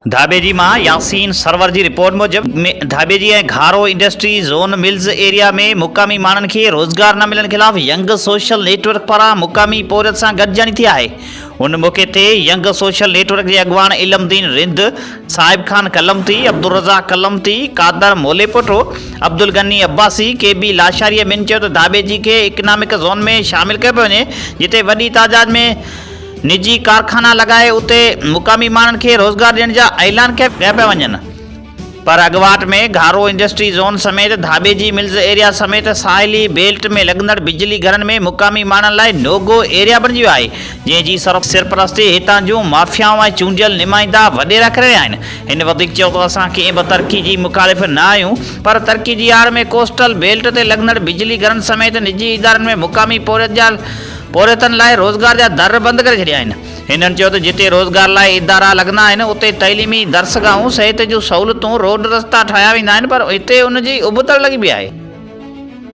धाबेजी मां यासीन सरवर जी रिपोर्ट मूजिब धाबेजी ऐं घारो industry zone mills area में मुक़ामी माण्हुनि खे रोज़गार न मिलण ख़िलाफ़ यंग सोशल नेटवर्क पारां मुक़ामी पोरियत सां गॾिजाणी थी आहे। उन मौक़े ते यंग सोशल नेटवर्क जे अॻुवान इल्मदीन रिंद, साहिब खान कलमती, अब्दुल रज़ाक कलमती, कादर मोलेपोटो, अब्दुल गनी अब्बासी, KB लाशारी ॿिनि चयो त धाबेजी खे इकनॉमिक ज़ोन में शामिल कयो पियो वञे, जिते वॾी तादाद में निजी कारखाना लगाए उते मुक़ामी माण्हुनि खे रोज़गार ॾियण जा ऐलान कया पिया वञनि। पर अॻवाट में घारो इंडस्ट्री ज़ोन समेत धाबेजी मिल्स एरिया समेत साहिली बेल्ट में लॻंदड़ बिजली घरनि में मुक़ामी माण्हुनि लाइ नोगो एरिया बणिजी वियो आहे, जंहिंजी सरपरस्ती हितां जूं माफ़ियाऊं ऐं चूंडियल नुमाइंदा वॾेरा करे रहिया आहिनि। हिन वधीक चयो त असां कंहिं बि तरक़ी जी मुख़ालिफ़ न आहियूं, पर तरक़ी जी आड़ में कोस्टल बेल्ट ते लॻंदड़ बिजली घरनि समेत निजी इदारनि में मुक़ामी पोरियतनि लाइ रोज़गार जा दर बंदि करे छॾिया आहिनि। हिननि चयो त जिते रोज़गार लाइ इदारा लॻंदा आहिनि उते तइलीमी दरसगाहूं, सिहत जूं सहूलियतूं, रोड रस्ता ठाहिया वेंदा आहिनि, पर हिते उन जी उबतड़ लॻी पई आहे।